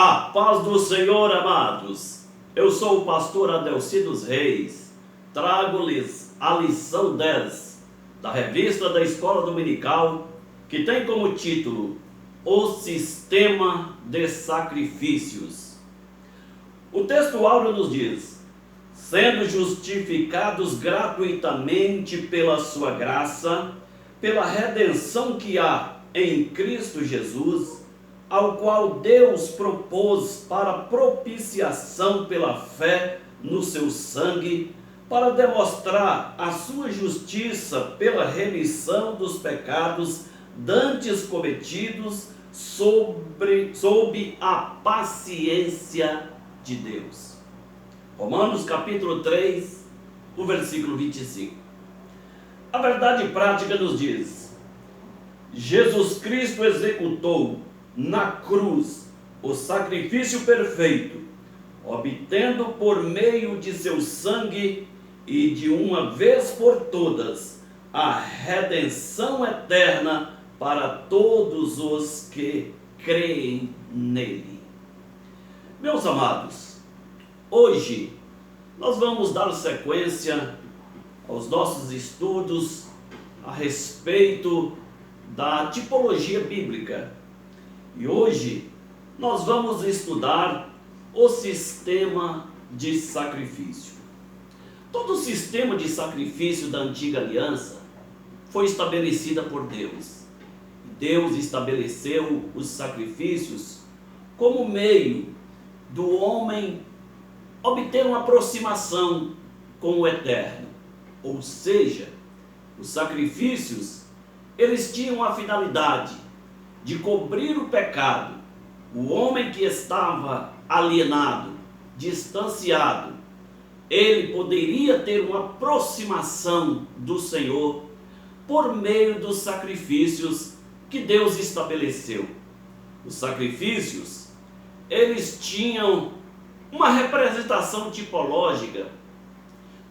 A paz do Senhor, amados. Eu sou o pastor Adelcidos Reis. Trago-lhes a lição 10 da revista da Escola Dominical, que tem como título O Sistema de Sacrifícios. O texto áureo nos diz: sendo justificados gratuitamente pela sua graça, pela redenção que há em Cristo Jesus, ao qual Deus propôs para propiciação pela fé no seu sangue, para demonstrar a sua justiça pela remissão dos pecados dantes cometidos sob a paciência de Deus. Romanos capítulo 3, o versículo 25. A verdade prática nos diz: Jesus Cristo executou na cruz o sacrifício perfeito, obtendo por meio de seu sangue e de uma vez por todas a redenção eterna para todos os que creem nele. Meus amados, hoje nós vamos dar sequência aos nossos estudos a respeito da tipologia bíblica. E hoje nós vamos estudar o sistema de sacrifício. Todo o sistema de sacrifício da antiga aliança foi estabelecida por Deus. Deus estabeleceu os sacrifícios como meio do homem obter uma aproximação com o Eterno. Ou seja, os sacrifícios, eles tinham a finalidade de cobrir o pecado. O homem que estava alienado, distanciado, ele poderia ter uma aproximação do Senhor por meio dos sacrifícios que Deus estabeleceu. Os sacrifícios, eles tinham uma representação tipológica.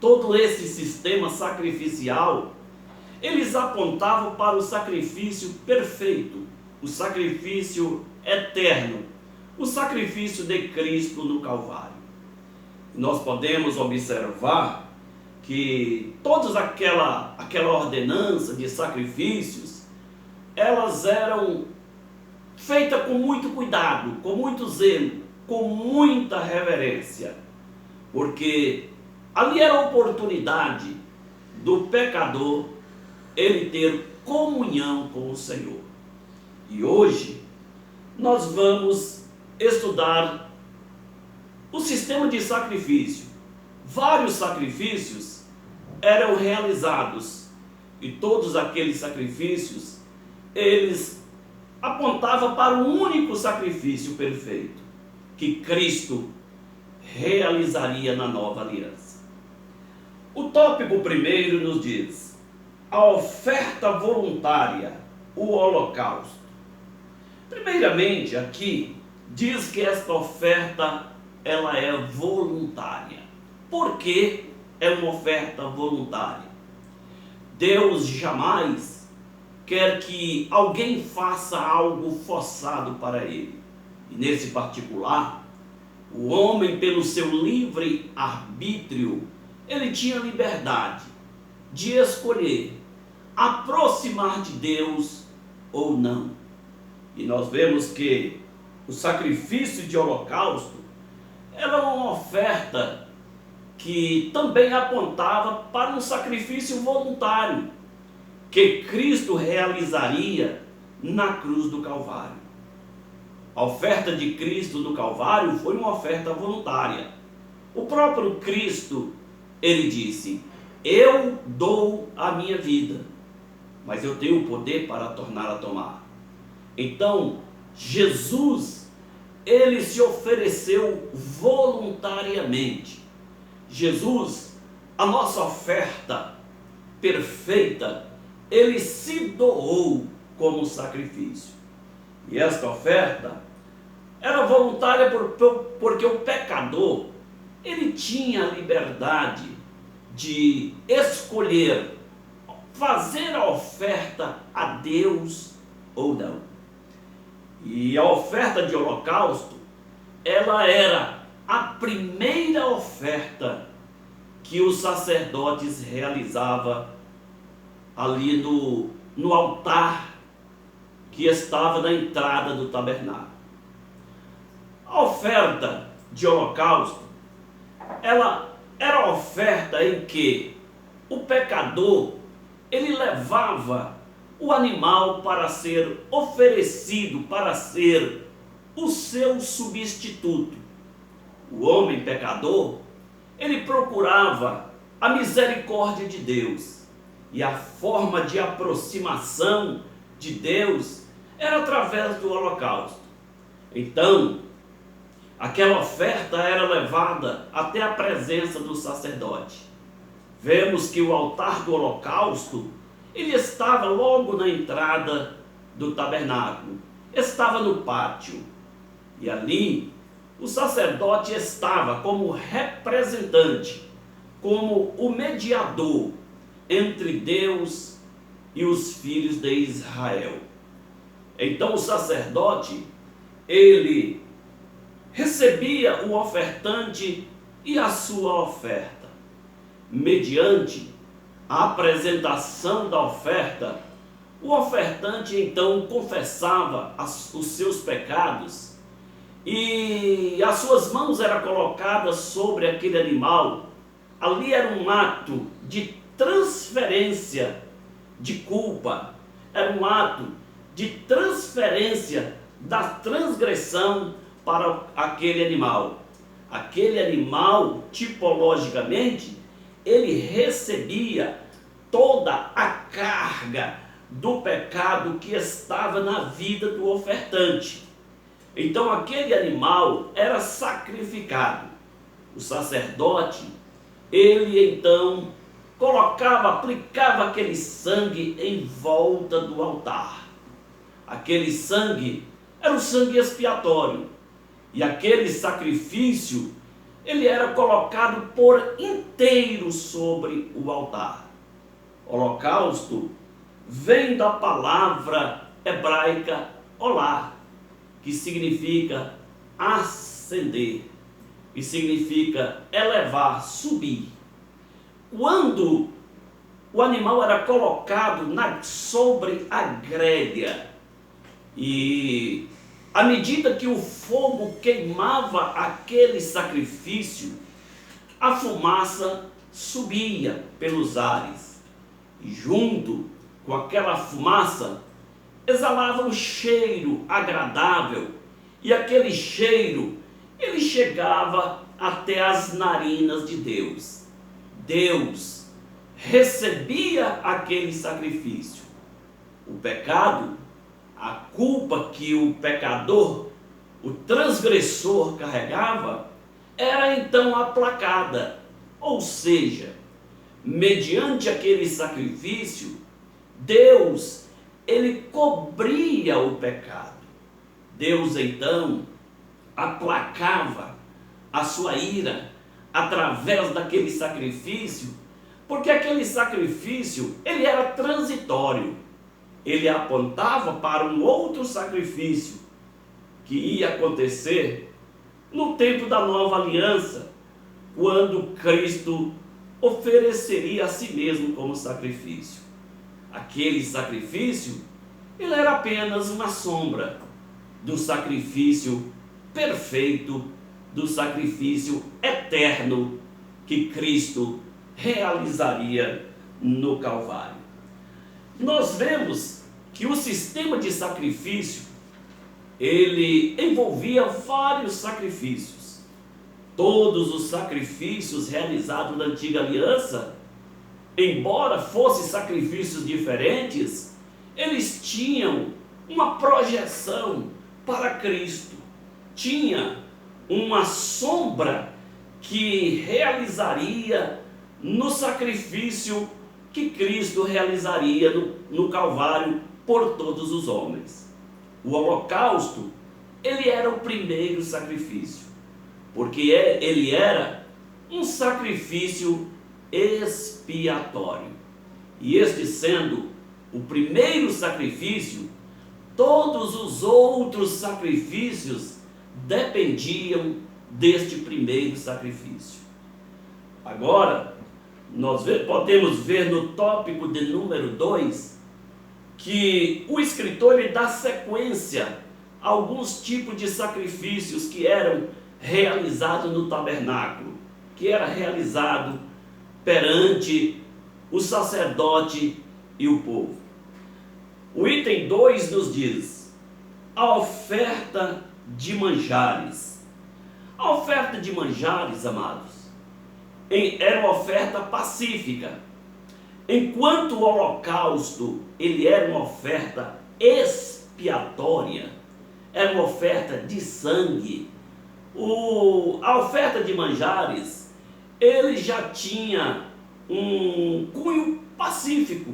Todo esse sistema sacrificial, eles apontavam para o sacrifício perfeito, o sacrifício eterno, o sacrifício de Cristo no Calvário. Nós podemos observar que toda aquela ordenança de sacrifícios, elas eram feitas com muito cuidado, com muito zelo, com muita reverência, porque ali era a oportunidade do pecador ele ter comunhão com o Senhor. E hoje nós vamos estudar o sistema de sacrifício. Vários sacrifícios eram realizados e todos aqueles sacrifícios, eles apontavam para um único sacrifício perfeito, que Cristo realizaria na nova aliança. O tópico primeiro nos diz: a oferta voluntária, o holocausto. Primeiramente, aqui diz que esta oferta ela é voluntária. Por que é uma oferta voluntária? Deus jamais quer que alguém faça algo forçado para ele. E nesse particular, o homem, pelo seu livre arbítrio, ele tinha liberdade de escolher aproximar de Deus ou não. E nós vemos que o sacrifício de holocausto era uma oferta que também apontava para um sacrifício voluntário que Cristo realizaria na cruz do Calvário. A oferta de Cristo no Calvário foi uma oferta voluntária. O próprio Cristo, ele disse: eu dou a minha vida, mas eu tenho o poder para torná-la a tomar. Então, Jesus, ele se ofereceu voluntariamente. Jesus, a nossa oferta perfeita, ele se doou como sacrifício. E esta oferta era voluntária porque o pecador, ele tinha a liberdade de escolher fazer a oferta a Deus ou não. E a oferta de holocausto, ela era a primeira oferta que os sacerdotes realizavam ali no altar que estava na entrada do tabernáculo. A oferta de holocausto, ela era a oferta em que o pecador, ele levava o animal para ser oferecido, para ser o seu substituto. O homem pecador, ele procurava a misericórdia de Deus, e a forma de aproximação de Deus era através do holocausto. Então, aquela oferta era levada até a presença do sacerdote. Vemos que o altar do holocausto, ele estava logo na entrada do tabernáculo, estava no pátio, e ali o sacerdote estava como representante, como o mediador entre Deus e os filhos de Israel. Então o sacerdote, ele recebia o ofertante e a sua oferta. Mediante a apresentação da oferta, o ofertante então confessava os seus pecados e as suas mãos eram colocadas sobre aquele animal. Ali era um ato de transferência de culpa, era um ato de transferência da transgressão para aquele animal. Aquele animal, tipologicamente, ele recebia toda a carga do pecado que estava na vida do ofertante. Então aquele animal era sacrificado. O sacerdote, ele então aplicava aquele sangue em volta do altar. Aquele sangue era o sangue expiatório. E aquele sacrifício, ele era colocado por inteiro sobre o altar. Holocausto vem da palavra hebraica olá, que significa ascender, que significa elevar, subir. Quando o animal era colocado sobre a grelha, e à medida que o fogo queimava aquele sacrifício, a fumaça subia pelos ares, e junto com aquela fumaça exalava um cheiro agradável, e aquele cheiro, ele chegava até as narinas de Deus. Deus recebia aquele sacrifício. O pecado, a culpa que o pecador, o transgressor carregava, era então aplacada. Ou seja, mediante aquele sacrifício, Deus, ele cobria o pecado. Deus então aplacava a sua ira através daquele sacrifício, porque aquele sacrifício, ele era transitório. Ele apontava para um outro sacrifício que ia acontecer no tempo da nova aliança, quando Cristo ofereceria a si mesmo como sacrifício. Aquele sacrifício, ele era apenas uma sombra do sacrifício perfeito, do sacrifício eterno que Cristo realizaria no Calvário. Nós vemos que o sistema de sacrifício, ele envolvia vários sacrifícios. Todos os sacrifícios realizados na antiga aliança, embora fossem sacrifícios diferentes, eles tinham uma projeção para Cristo. Tinha uma sombra que realizaria no sacrifício que Cristo realizaria no Calvário por todos os homens. O holocausto, ele era o primeiro sacrifício, porque ele era um sacrifício expiatório. E este sendo o primeiro sacrifício, todos os outros sacrifícios dependiam deste primeiro sacrifício. Agora, nós podemos ver no tópico de número 2 que o escritor ele dá sequência a alguns tipos de sacrifícios que eram realizados no tabernáculo, que era realizado perante o sacerdote e o povo. O item 2 nos diz: a oferta de manjares. A oferta de manjares, amados, era uma oferta pacífica. Enquanto o holocausto ele era uma oferta expiatória, era uma oferta de sangue, a oferta de manjares ele já tinha um cunho pacífico,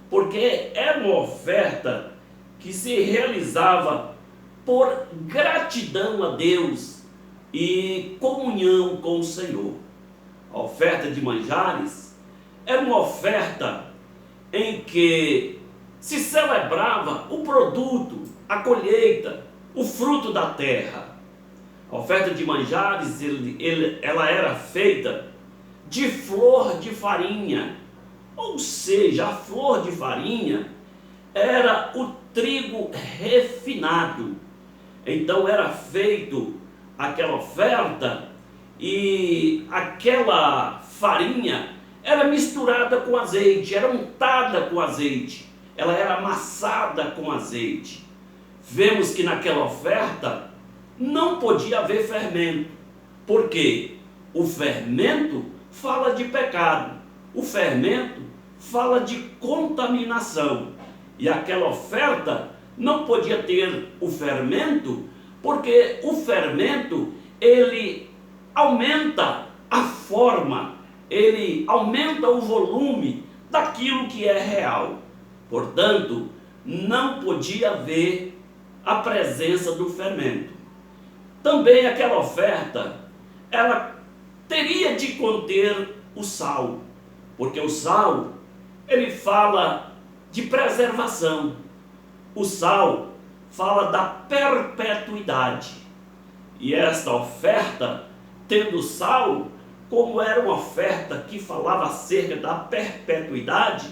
porque era uma oferta que se realizava por gratidão a Deus e comunhão com o Senhor. A oferta de manjares era uma oferta em que se celebrava o produto, a colheita, o fruto da terra. A oferta de manjares ela era feita de flor de farinha, ou seja, a flor de farinha era o trigo refinado. Então era feito aquela oferta e aquela farinha era misturada com azeite, era untada com azeite, ela era amassada com azeite. Vemos que naquela oferta não podia haver fermento, porque o fermento fala de pecado, o fermento fala de contaminação, e aquela oferta não podia ter o fermento, porque o fermento ele aumenta a forma, ele aumenta o volume daquilo que é real. Portanto, não podia haver a presença do fermento. Também aquela oferta, ela teria de conter o sal, porque o sal, ele fala de preservação. O sal fala da perpetuidade. E esta oferta, tendo sal, como era uma oferta que falava acerca da perpetuidade,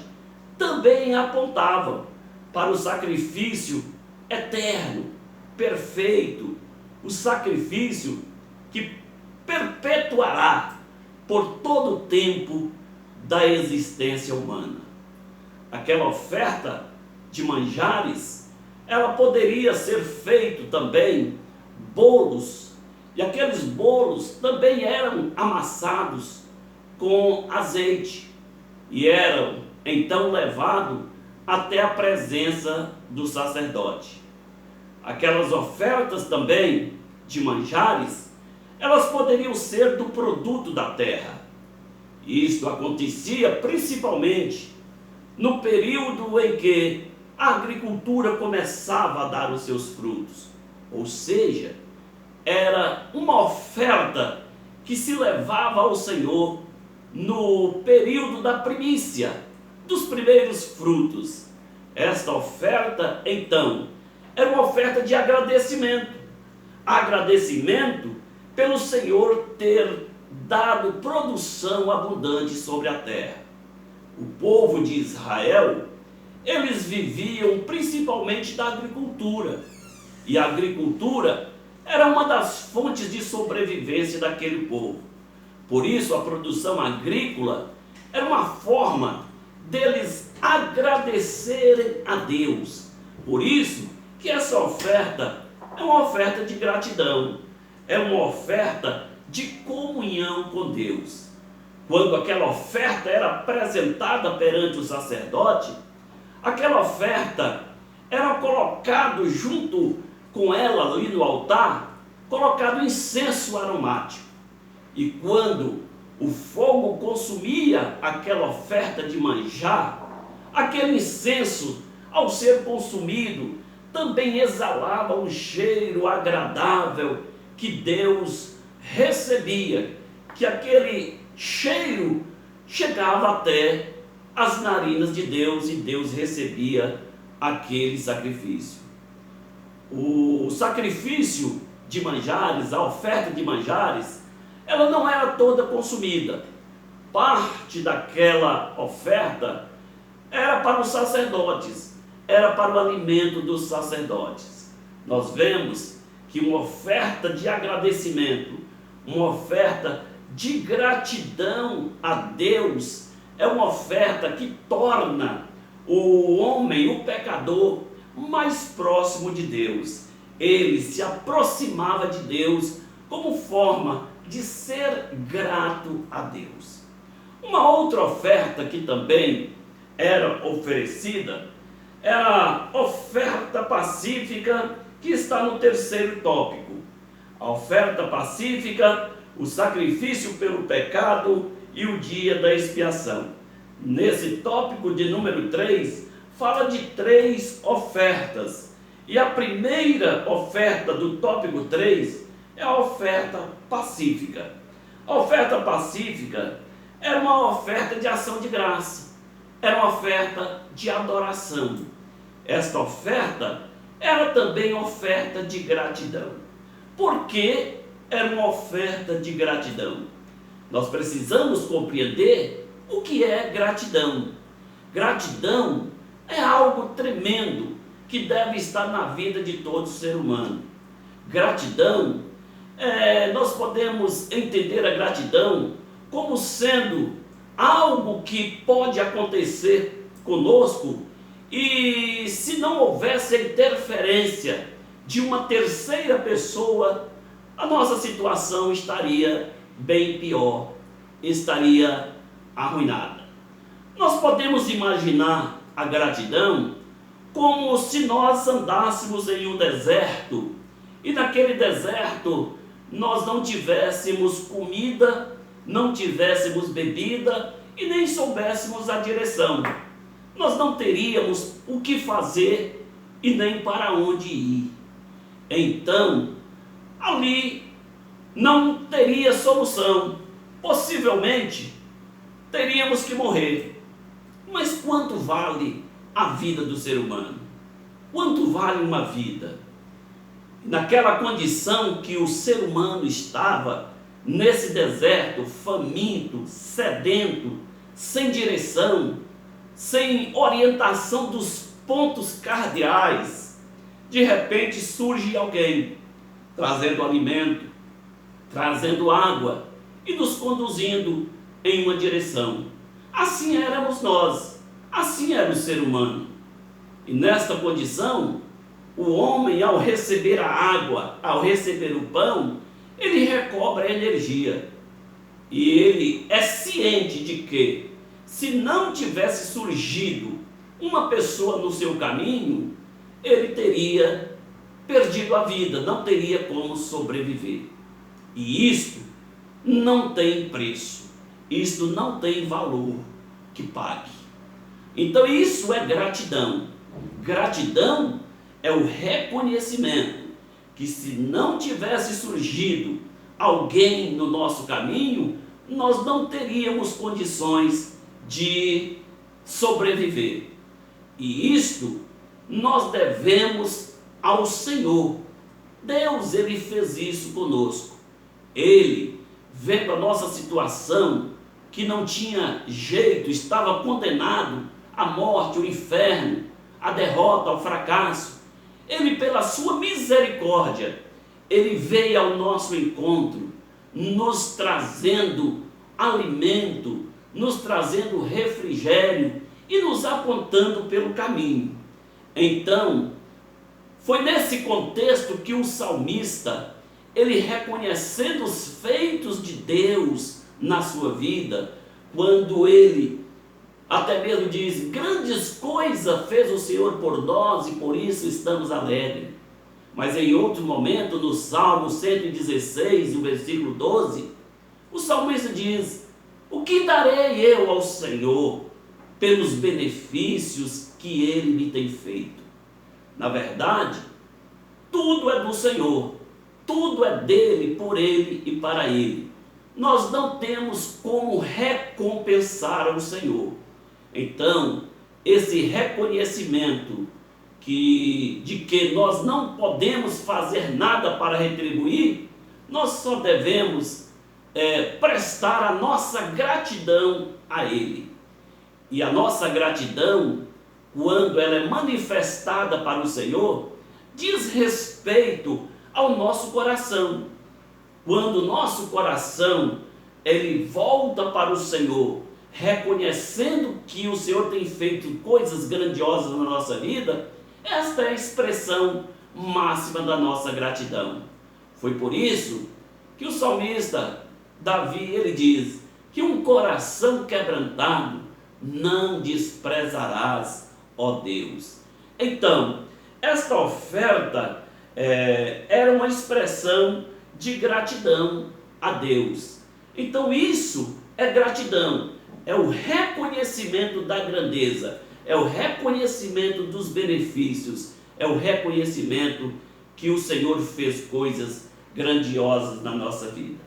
também apontava para o sacrifício eterno, perfeito, o sacrifício que perpetuará por todo o tempo da existência humana. Aquela oferta de manjares, ela poderia ser feito também bolos, e aqueles bolos também eram amassados com azeite e eram então levados até a presença do sacerdote. Aquelas ofertas também de manjares, elas poderiam ser do produto da terra. Isto acontecia principalmente no período em que a agricultura começava a dar os seus frutos, ou seja, era uma oferta que se levava ao Senhor no período da primícia, dos primeiros frutos. Esta oferta, então, era uma oferta de agradecimento. Agradecimento pelo Senhor ter dado produção abundante sobre a terra. O povo de Israel, eles viviam principalmente da agricultura. E a agricultura era uma das fontes de sobrevivência daquele povo. Por isso, a produção agrícola era uma forma deles agradecerem a Deus. Por isso que essa oferta é uma oferta de gratidão, é uma oferta de comunhão com Deus. Quando aquela oferta era apresentada perante o sacerdote, aquela oferta era colocado junto com ela ali no altar, colocado incenso aromático. E quando o fogo consumia aquela oferta de manjar, aquele incenso, ao ser consumido, também exalava um cheiro agradável que Deus recebia, que aquele cheiro chegava até as narinas de Deus e Deus recebia aquele sacrifício. O sacrifício de manjares, a oferta de manjares, ela não era toda consumida. Parte daquela oferta era para os sacerdotes, era para o alimento dos sacerdotes. Nós vemos que uma oferta de agradecimento, uma oferta de gratidão a Deus, é uma oferta que torna o homem, o pecador, mais próximo de Deus. Ele se aproximava de Deus como forma de ser grato a Deus. Uma outra oferta que também era oferecida era a oferta pacífica, que está no terceiro tópico. A oferta pacífica, o sacrifício pelo pecado e o dia da expiação. Nesse tópico de número 3, fala de 3 ofertas. E a primeira oferta do tópico 3 é a oferta pacífica. A oferta pacífica era uma oferta de ação de graça, era uma oferta de adoração. Esta oferta era também oferta de gratidão. Por que era uma oferta de gratidão? Nós precisamos compreender o que é gratidão. Gratidão é algo tremendo que deve estar na vida de todo ser humano. Gratidão, nós podemos entender a gratidão como sendo algo que pode acontecer conosco, e se não houvesse a interferência de uma terceira pessoa, a nossa situação estaria bem pior, estaria arruinada. Nós podemos imaginar a gratidão como se nós andássemos em um deserto e naquele deserto nós não tivéssemos comida, não tivéssemos bebida e nem soubéssemos a direção. Nós não teríamos o que fazer e nem para onde ir. Então, ali não teria solução. Possivelmente, teríamos que morrer. Mas quanto vale a vida do ser humano? Quanto vale uma vida? Naquela condição que o ser humano estava, nesse deserto, faminto, sedento, sem direção, sem orientação dos pontos cardeais, de repente surge alguém trazendo alimento, trazendo água e nos conduzindo em uma direção. Assim éramos nós, assim era o ser humano. E nesta condição, o homem, ao receber a água, ao receber o pão, ele recobra a energia. E ele é ciente de que, se não tivesse surgido uma pessoa no seu caminho, ele teria perdido a vida, não teria como sobreviver. E isto não tem preço, isto não tem valor que pague. Então isso é gratidão. Gratidão é o reconhecimento que, se não tivesse surgido alguém no nosso caminho, nós não teríamos condições de sobreviver. E isto nós devemos ao Senhor. Deus, Ele fez isso conosco. Ele, vendo a nossa situação, que não tinha jeito, estava condenado à morte, ao inferno, à derrota, ao fracasso, Ele, pela sua misericórdia, Ele veio ao nosso encontro, nos trazendo alimento, nos trazendo refrigério e nos apontando pelo caminho. Então, foi nesse contexto que o salmista, ele reconhecendo os feitos de Deus na sua vida, quando ele até mesmo diz: grandes coisas fez o Senhor por nós e por isso estamos alegres. Mas em outro momento, no Salmo 116, o versículo 12, o salmista diz: o que darei eu ao Senhor pelos benefícios que Ele me tem feito? Na verdade, tudo é do Senhor, tudo é dele, por Ele e para Ele. Nós não temos como recompensar ao Senhor. Então, esse reconhecimento de que nós não podemos fazer nada para retribuir, nós só devemos prestar a nossa gratidão a Ele. E a nossa gratidão, quando ela é manifestada para o Senhor, diz respeito ao nosso coração. Quando o nosso coração ele volta para o Senhor, reconhecendo que o Senhor tem feito coisas grandiosas na nossa vida, esta é a expressão máxima da nossa gratidão. Foi por isso que o salmista Davi, ele diz que um coração quebrantado não desprezarás, ó Deus. Então, esta oferta era uma expressão de gratidão a Deus. Então isso é gratidão, é o reconhecimento da grandeza, é o reconhecimento dos benefícios, é o reconhecimento que o Senhor fez coisas grandiosas na nossa vida.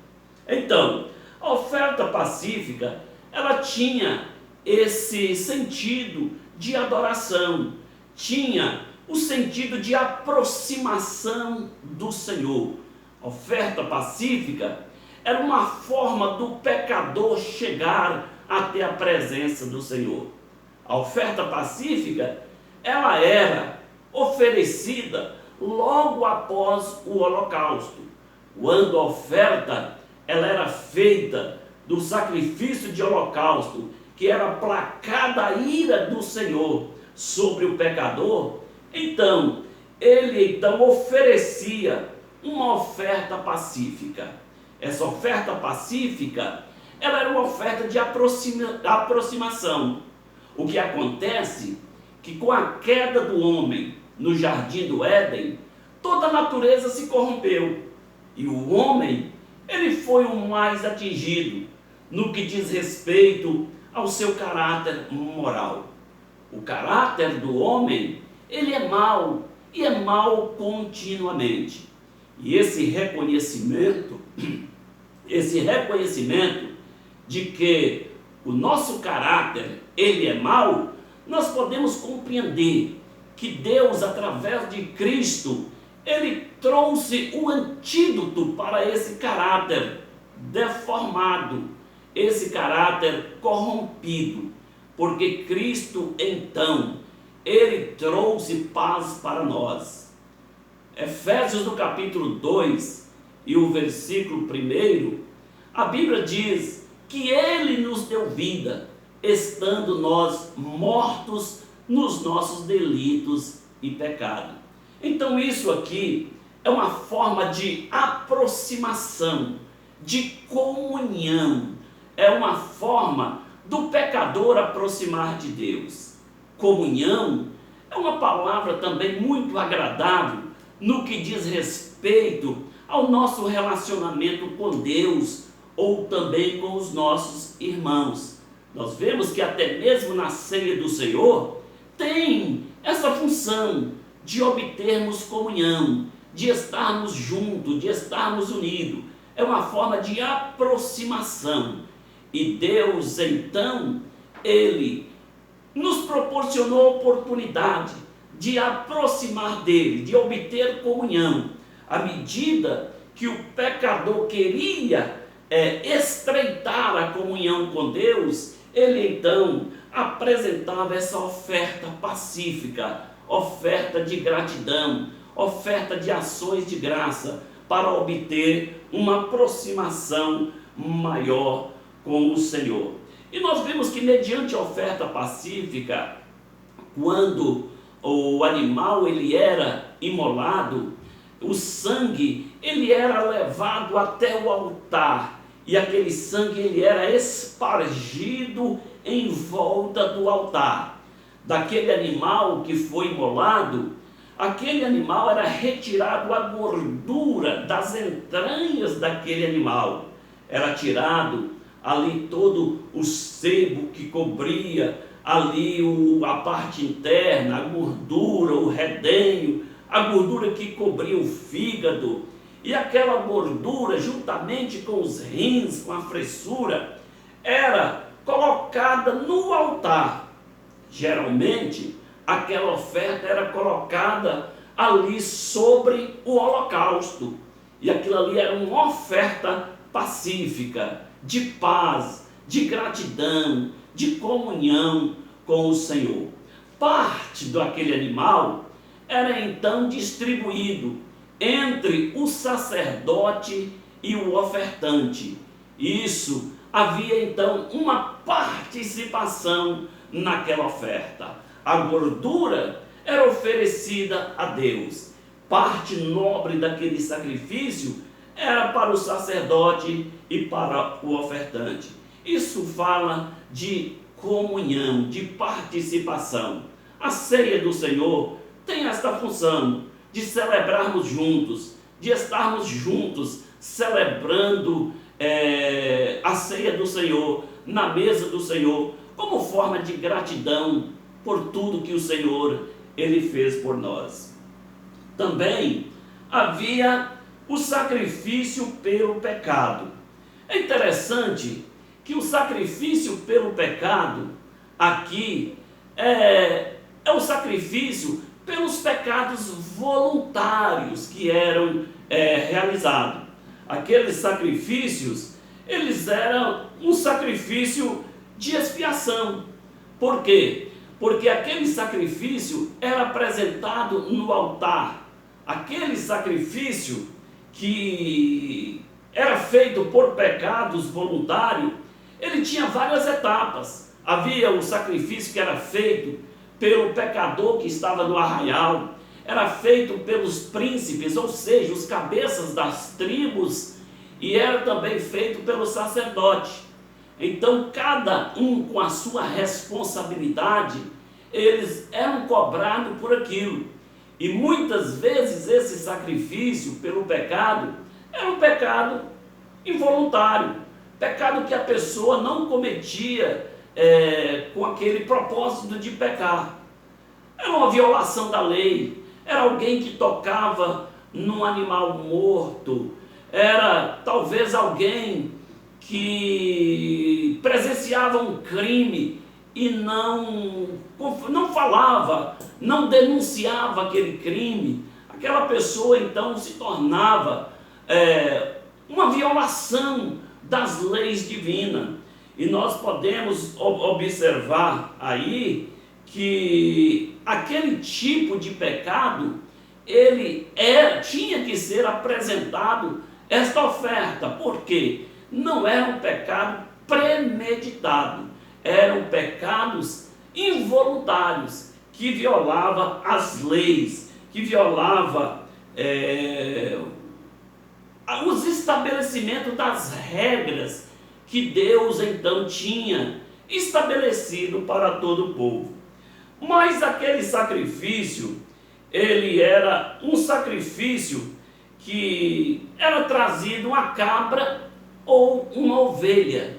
Então, a oferta pacífica, ela tinha esse sentido de adoração, tinha o sentido de aproximação do Senhor. A oferta pacífica era uma forma do pecador chegar até a presença do Senhor. A oferta pacífica, ela era oferecida logo após o holocausto, quando a oferta ela era feita do sacrifício de holocausto, que era aplacada a ira do Senhor sobre o pecador. Então, ele oferecia uma oferta pacífica. Essa oferta pacífica, ela era uma oferta de aproximação. O que acontece que com a queda do homem no jardim do Éden, toda a natureza se corrompeu. E o homem, ele foi o mais atingido no que diz respeito ao seu caráter moral. O caráter do homem, ele é mau, e é mau continuamente. E esse reconhecimento de que o nosso caráter, ele é mau, nós podemos compreender que Deus, através de Cristo, ele trouxe o antídoto para esse caráter deformado, esse caráter corrompido, porque Cristo, então, ele trouxe paz para nós. Efésios, no capítulo 2, e o versículo 1, a Bíblia diz que ele nos deu vida, estando nós mortos nos nossos delitos e pecados. Então isso aqui é uma forma de aproximação, de comunhão, é uma forma do pecador aproximar de Deus. Comunhão é uma palavra também muito agradável no que diz respeito ao nosso relacionamento com Deus ou também com os nossos irmãos. Nós vemos que até mesmo na ceia do Senhor tem essa função de obtermos comunhão, de estarmos juntos, de estarmos unidos. É uma forma de aproximação. E Deus, então, ele nos proporcionou a oportunidade de aproximar dele, de obter comunhão. À medida que o pecador queria estreitar a comunhão com Deus, ele então apresentava essa oferta pacífica, oferta de gratidão, oferta de ações de graça, para obter uma aproximação maior com o Senhor. E nós vemos que mediante a oferta pacífica, quando o animal ele era imolado, o sangue ele era levado até o altar, e aquele sangue ele era espargido em volta do altar. Daquele animal que foi imolado, aquele animal era retirado a gordura das entranhas daquele animal, era tirado ali todo o sebo que cobria ali a parte interna, a gordura, o redenho, a gordura que cobria o fígado, e aquela gordura, juntamente com os rins, com a fressura, era colocada no altar. Geralmente, aquela oferta era colocada ali sobre o holocausto. E aquilo ali era uma oferta pacífica, de paz, de gratidão, de comunhão com o Senhor. Parte daquele animal era então distribuído entre o sacerdote e o ofertante. Isso, havia então uma participação naquela oferta. A gordura era oferecida a Deus. Parte nobre daquele sacrifício era para o sacerdote e para o ofertante. Isso fala de comunhão, de participação. A ceia do Senhor tem esta função de celebrarmos juntos, de estarmos juntos celebrando a ceia do Senhor, na mesa do Senhor, como forma de gratidão por tudo que o Senhor ele fez por nós. Também havia o sacrifício pelo pecado. É interessante que o sacrifício pelo pecado aqui é o sacrifício pelos pecados voluntários que eram realizados. Aqueles sacrifícios, eles eram um sacrifício de expiação. Por quê? Porque aquele sacrifício era apresentado no altar. Aquele sacrifício que era feito por pecados voluntários, ele tinha várias etapas. Havia o sacrifício que era feito pelo pecador que estava no arraial, era feito pelos príncipes, ou seja, os cabeças das tribos, e era também feito pelo sacerdote. Então, cada um com a sua responsabilidade, eles eram cobrados por aquilo. E muitas vezes esse sacrifício pelo pecado era um pecado involuntário, pecado que a pessoa não cometia com aquele propósito de pecar. Era uma violação da lei, era alguém que tocava num animal morto, era talvez alguém que presenciava um crime e não falava, não denunciava aquele crime. Aquela pessoa então se tornava uma violação das leis divinas. E nós podemos observar aí que aquele tipo de pecado, ele tinha que ser apresentado esta oferta. Por quê? Não era um pecado premeditado, eram pecados involuntários, que violava as leis, que violava os estabelecimentos das regras que Deus então tinha estabelecido para todo o povo. Mas aquele sacrifício, ele era um sacrifício que era trazido uma cabra ou uma ovelha.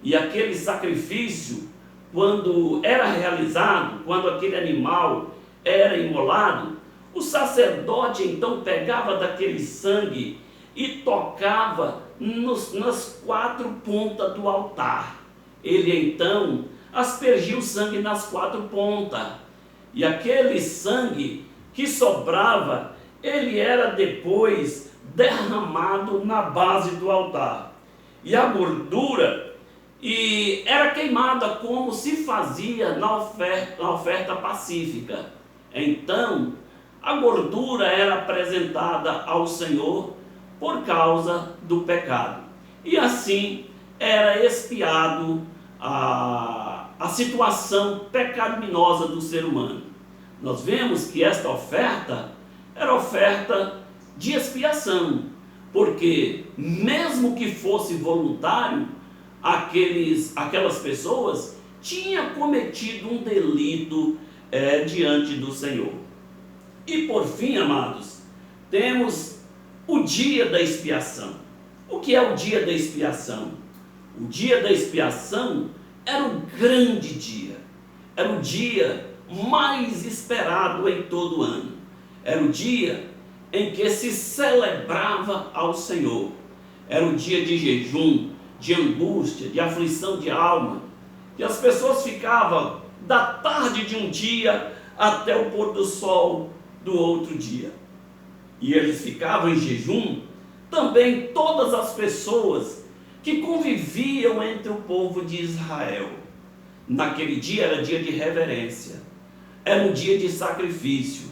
E aquele sacrifício, quando era realizado, quando aquele animal era imolado, o sacerdote então pegava daquele sangue e tocava nas 4 pontas do altar. Ele então aspergia o sangue nas 4 pontas. E aquele sangue que sobrava, ele era depois derramado na base do altar. E a gordura era queimada como se fazia na oferta pacífica. Então, a gordura era apresentada ao Senhor por causa do pecado. E assim era expiado a situação pecaminosa do ser humano. Nós vemos que esta oferta era oferta de expiação, porque mesmo que fosse voluntário, aquelas pessoas tinham cometido um delito diante do Senhor. E por fim, amados, temos o dia da expiação. O que é o dia da expiação? O dia da expiação era um grande dia, era o dia mais esperado em todo o ano, era o dia em que se celebrava ao Senhor, era o dia de jejum, de angústia, de aflição de alma, que as pessoas ficavam da tarde de um dia até o pôr do sol do outro dia. E eles ficavam em jejum, também todas as pessoas que conviviam entre o povo de Israel. Naquele dia era dia de reverência, era um dia de sacrifício.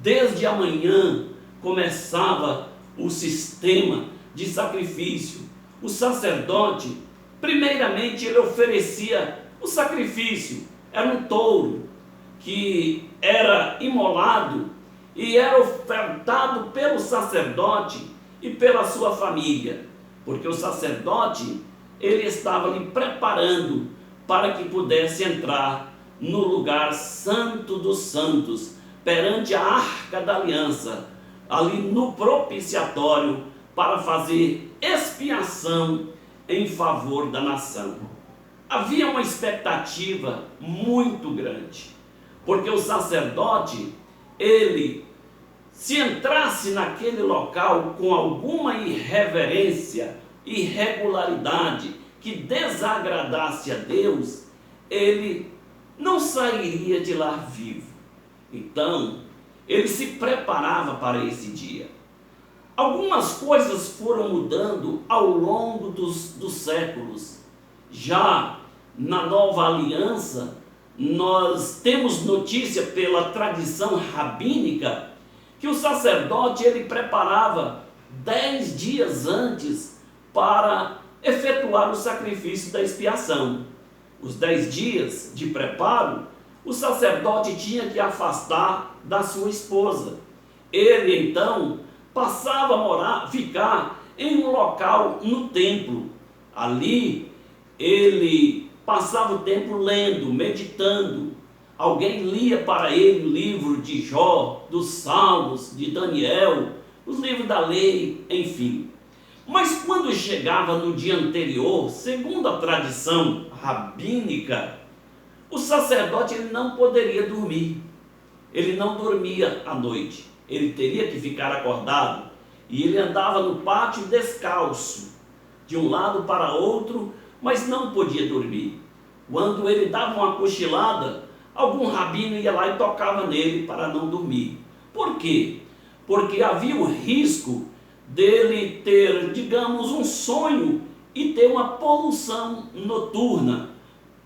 Desde a manhã começava o sistema de sacrifício. O sacerdote, primeiramente, ele oferecia o sacrifício. Era um touro que era imolado e era ofertado pelo sacerdote e pela sua família, porque o sacerdote, ele estava ali preparando para que pudesse entrar no lugar santo dos santos, perante a arca da aliança, ali no propiciatório, para fazer expiação em favor da nação. Havia uma expectativa muito grande, porque o sacerdote, ele, se entrasse naquele local com alguma irreverência, irregularidade, que desagradasse a Deus, ele não sairia de lá vivo. Então, ele se preparava para esse dia. Algumas coisas foram mudando ao longo dos séculos. Já na nova aliança, nós temos notícia pela tradição rabínica que o sacerdote, ele preparava 10 dias antes para efetuar o sacrifício da expiação. Os 10 dias de preparo, o sacerdote tinha que afastar da sua esposa. Ele então passava a ficar em um local no templo. Ali ele passava o tempo lendo, meditando. Alguém lia para ele o livro de Jó, dos Salmos, de Daniel, os livros da lei, enfim. Mas quando chegava no dia anterior, segundo a tradição rabínica, o sacerdote, ele não poderia dormir. Ele não dormia à noite. Ele teria que ficar acordado. E ele andava no pátio descalço, de um lado para outro, mas não podia dormir. Quando ele dava uma cochilada, algum rabino ia lá e tocava nele para não dormir. Por quê? Porque havia o risco dele ter, digamos, um sonho e ter uma poluição noturna,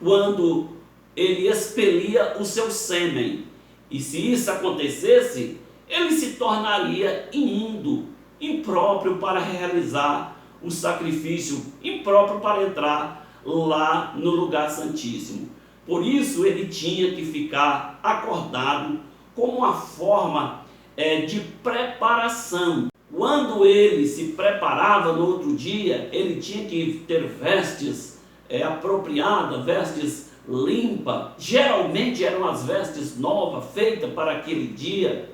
quando ele expelia o seu sêmen. E se isso acontecesse, ele se tornaria imundo, impróprio para realizar o sacrifício, impróprio para entrar lá no lugar santíssimo. Por isso ele tinha que ficar acordado como uma forma de preparação. Quando ele se preparava no outro dia, ele tinha que ter vestes apropriadas, vestes limpas. Geralmente eram as vestes novas, feitas para aquele dia.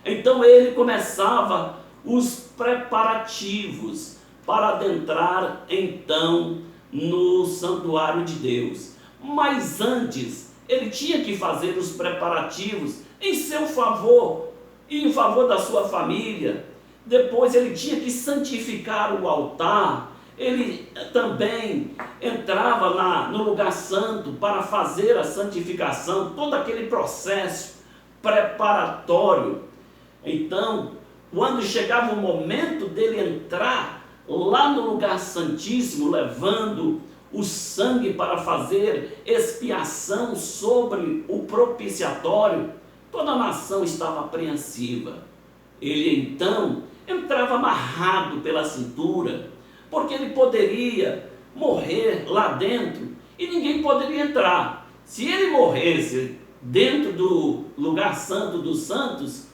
Então ele começava os preparativos para adentrar então no santuário de Deus. Mas antes, ele tinha que fazer os preparativos em seu favor e em favor da sua família. Depois ele tinha que santificar o altar. Ele também entrava no lugar santo para fazer a santificação, todo aquele processo preparatório. Então, quando chegava o momento dele entrar lá no lugar santíssimo, levando o sangue para fazer expiação sobre o propiciatório, toda a nação estava apreensiva. Ele então entrava amarrado pela cintura, porque ele poderia morrer lá dentro e ninguém poderia entrar. Se ele morresse dentro do lugar santo dos santos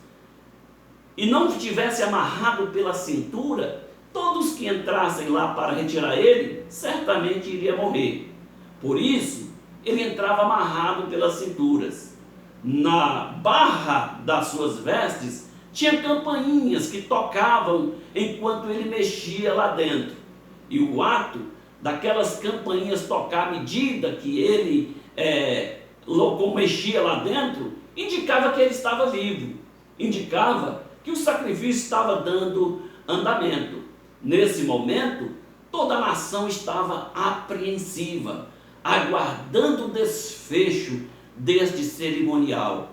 e não estivesse amarrado pela cintura, todos que entrassem lá para retirar ele, certamente iria morrer. Por isso, ele entrava amarrado pelas cinturas. Na barra das suas vestes, tinha campainhas que tocavam enquanto ele mexia lá dentro. E o ato daquelas campainhas tocar à medida que ele mexia lá dentro, indicava que ele estava vivo. Indicava que o sacrifício estava dando andamento. Nesse momento, toda a nação estava apreensiva, aguardando o desfecho deste cerimonial.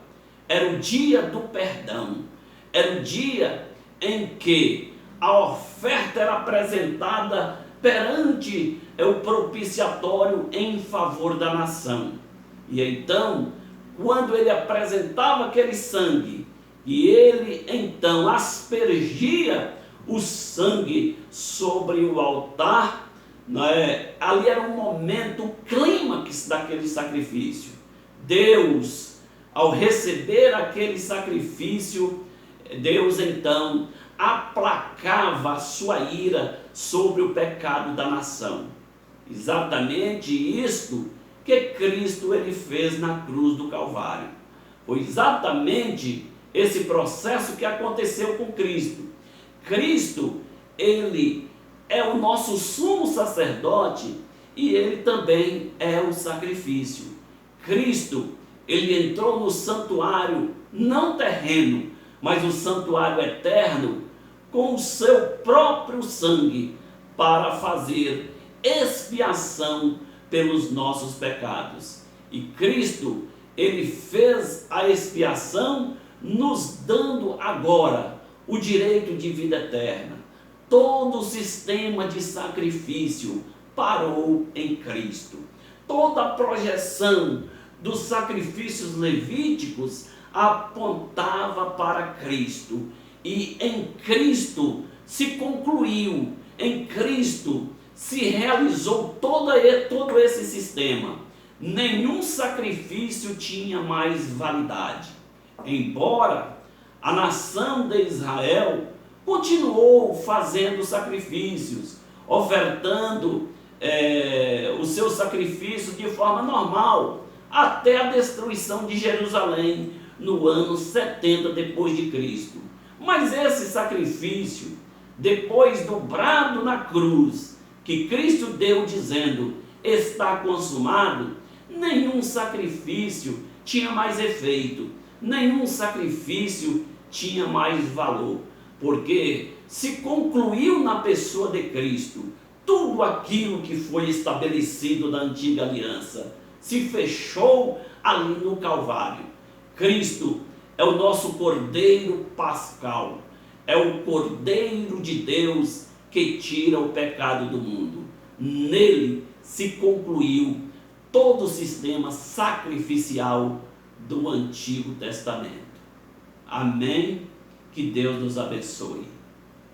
era o dia do perdão, era o dia em que a oferta era apresentada perante o propiciatório em favor da nação. E então, quando ele apresentava aquele sangue, e ele então aspergia o sangue sobre o altar, né? Ali era um momento, o clímax daquele sacrifício. Deus, ao receber aquele sacrifício, Deus então aplacava a sua ira sobre o pecado da nação. Exatamente isto que Cristo ele fez na cruz do Calvário. Foi exatamente esse processo que aconteceu com Cristo. Cristo, ele é o nosso sumo sacerdote e ele também é o sacrifício. Cristo, ele entrou no santuário não terreno, mas o santuário eterno, com o seu próprio sangue, para fazer expiação pelos nossos pecados. E Cristo, ele fez a expiação, nos dando agora o direito de vida eterna. Todo o sistema de sacrifício parou em Cristo. Toda a projeção dos sacrifícios levíticos apontava para Cristo. E em Cristo se concluiu, em Cristo se realizou todo esse sistema. Nenhum sacrifício tinha mais validade. Embora a nação de Israel continuou fazendo sacrifícios, ofertando os seus sacrifícios de forma normal, até a destruição de Jerusalém no ano 70 depois de Cristo. Mas esse sacrifício, depois do brado na cruz, que Cristo deu dizendo, está consumado, nenhum sacrifício tinha mais efeito, nenhum sacrifício tinha mais valor, porque se concluiu na pessoa de Cristo tudo aquilo que foi estabelecido na antiga aliança, se fechou ali no Calvário. Cristo é o nosso Cordeiro Pascal, é o Cordeiro de Deus que tira o pecado do mundo. Nele se concluiu todo o sistema sacrificial do Antigo Testamento. Amém? Que Deus nos abençoe.